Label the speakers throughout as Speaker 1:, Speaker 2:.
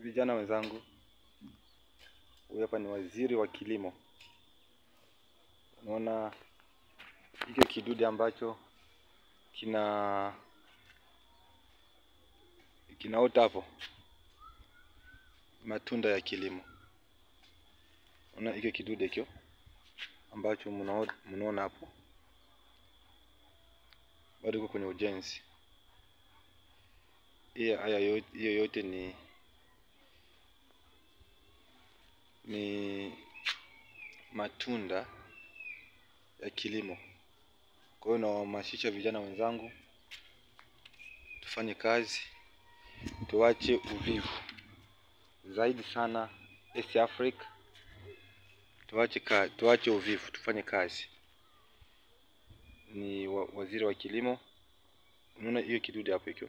Speaker 1: Vijana wenzangu, huyu hapa ni waziri wa kilimo. Unaona hiki kidude ambacho kinaota hapo, matunda ya kilimo. Unaona hiki kidude hicho ambacho mnaona hapo, bado iko kwenye ujenzi. Hiyo yote ni matunda ya kilimo. Kwa hiyo nawahamasisha vijana wenzangu, tufanye kazi, tuache uvivu. Zaidi sana East Africa, tuache uvivu, tufanye kazi. Ni waziri wa kilimo. Unaona hiyo kidude hapo hicho,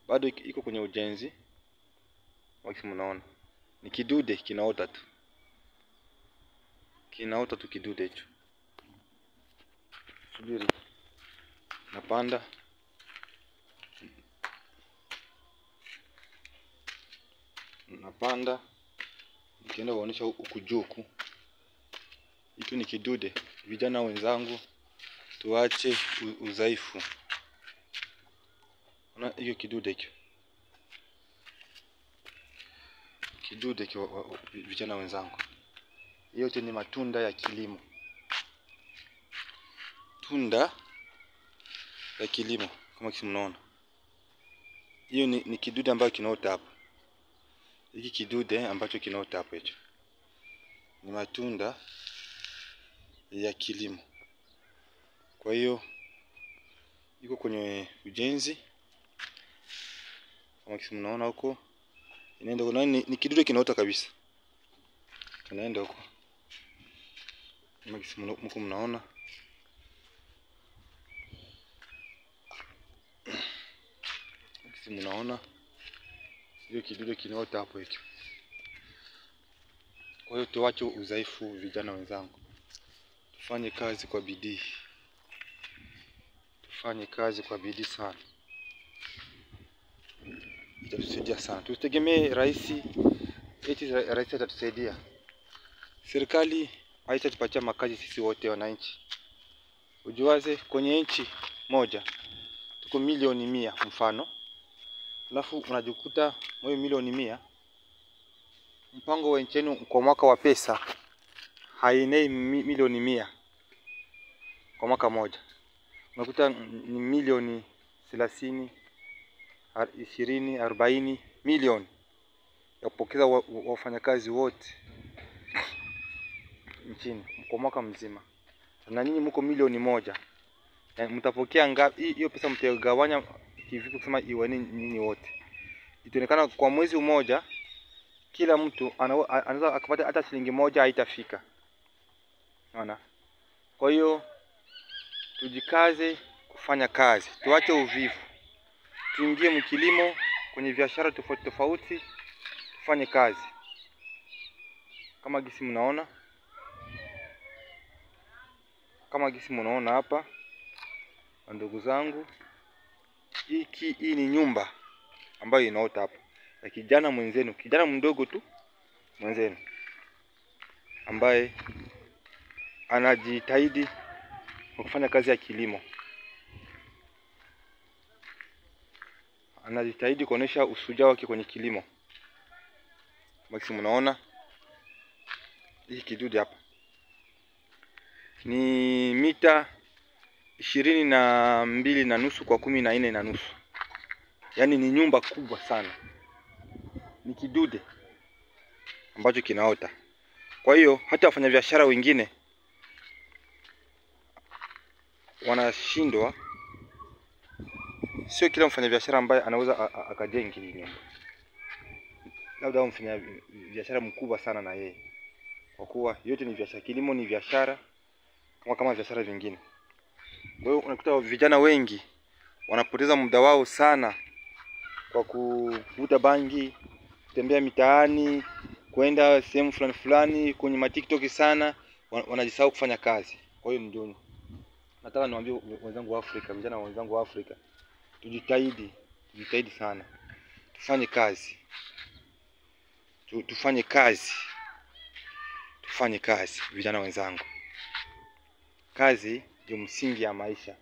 Speaker 1: bado iko kwenye ujenzi. Wakati mnaona ni kidude kinaota tu kidude hicho. Subiri, napanda nikienda kuonesha huku juu. Hiki ni kidude. Vijana wenzangu, tuache udhaifu. Unaona hiyo kidude hicho, vijana wenzangu, hiyo yote ni matunda ya kilimo. Tunda ya kilimo kama kisi mnaona. Hiyo ni kidude ambacho kinaota hapa. Hiki kidude ambacho kinaota hapa hicho ni matunda ya kilimo. Kwa hiyo iko kwenye ujenzi kama kisi mnaona huko. Inaenda huko, ni kidude kinaota kabisa. Kinaenda huko kama kisi mnaona. Kisi mnaona hiyo kidude kinaota hapo hicho. Kwa hiyo tuache udhaifu, vijana wenzangu. Tufanye kazi kwa bidii. Tufanye kazi kwa bidii sana. Itatusaidia sana. Tusitegemee rais, eti rais atatusaidia. Serikali haitatupatia makazi sisi wote wananchi. Ujuaze kwenye nchi moja tuko milioni 100 mfano. Alafu unajikuta mwe milioni 100, mpango wa nchi yenu kwa mwaka wa pesa hainei milioni 100 kwa mwaka moja. Unakuta ni milioni 30, 20, 40 milioni ya kupokeza wafanyakazi wote nchini kwa mwaka mzima. Na nyinyi mko milioni 1. Mtapokea ngapi? Hiyo pesa mtagawanya kivipi kusema iwe nyinyi wote? Itaonekana kwa mwezi mmoja kila mtu anaweza akapata hata shilingi 1 haitafika. Unaona? Kwa hiyo tujikaze kufanya kazi. Tuache uvivu. Tuingie mkilimo, kwenye biashara tofauti tofauti, tufanye kazi. Kama gisi mnaona. Hapa, ndugu zangu, hii ni nyumba ambayo inaota hapa. Ya kijana mwenzenu, kijana mdogo tu mwenzenu, ambaye anajitahidi kufanya kazi ya kilimo. Anajitahidi kuonesha ushujaa wake kwenye kilimo. Basi mnaona hii kidude hapa ni mita 22.5 kwa 14.5. Yaani ni nyumba kubwa sana. Ni kidude ambacho kinaota. Kwa hiyo hata wafanyabiashara wengine wanashindwa. Sio kila mfanyabiashara ambaye anaweza akajenga hii nyumba. Labda mfanyabiashara mkubwa sana na yeye. Kwa kuwa yote ni biashara, kilimo ni biashara kama biashara vingine. Kwa hiyo unakuta vijana wengi wanapoteza muda wao sana kwa kuvuta bangi, kutembea mitaani, kwenda sehemu fulani kwenye TikTok sana, wanajisahau kufanya kazi. Kwa hiyo ndio nataka niwaambie wenzangu wa Afrika, vijana wenzangu wa Afrika, tujitahidi sana. tufanye kazi, tufanye kazi, tufanye kazi vijana wenzangu. Kazi ndio msingi ya maisha.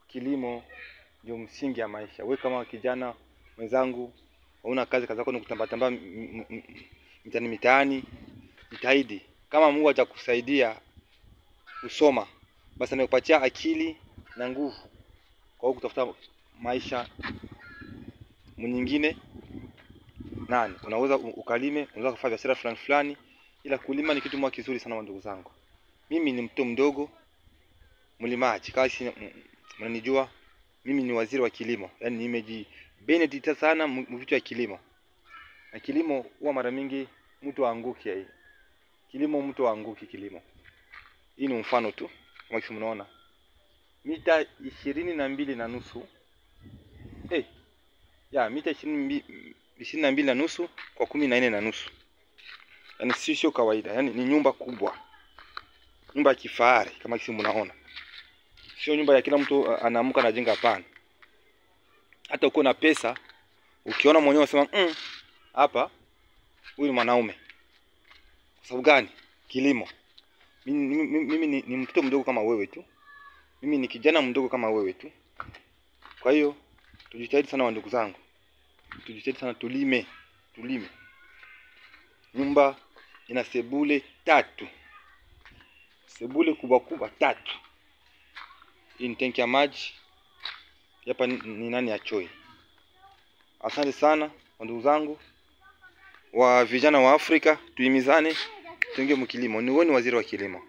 Speaker 1: Kilimo ndio msingi ya maisha. Wewe kama kijana wenzangu, hauna kazi, kazi yako ni kutamba mitaani, jitahidi. Kama Mungu atakusaidia kusoma, basi anakupatia akili na nguvu kwa kutafuta maisha mwingine. Unaweza ukalime, unaweza kufanya biashara fulani fulani, ila kulima ni kitu moja kizuri sana ndugu zangu. Mimi ni mtoto mdogo mlimaji, kasi mnanijua mimi ni waziri wa kilimo. Yaani nimejibene sana vitu ya kilimo. Na kilimo huwa mara mingi mtu aanguki hii. Kilimo mtu aanguki kilimo. Hii ni mfano tu kama kisi mnaona. Mita 22.5. Mita 22.5 kwa 14.5. Yaani sio kawaida. Yaani ni nyumba kubwa. Nyumba ya kifahari kama kisi mnaona. Sio nyumba ya kila mtu anaamka na jenga, hapana. Hata uko na pesa, ukiona mwenyewe unasema hapa huyu ni mwanaume. Kwa sababu gani? Kilimo. Mimi ni mtoto mdogo kama wewe tu. Mimi ni kijana mdogo kama wewe tu. Kwa hiyo tujitahidi sana ndugu zangu. Tujitahidi sana, tulime. Nyumba ina sebule 3. Sebule kubwa 3. Hii ni tanki ya maji. Hapa ni nani ya choi. Asante sana ndugu zangu wa vijana wa Afrika, tuimizane tuingie mkilimo. Ni wewe ni waziri wa kilimo.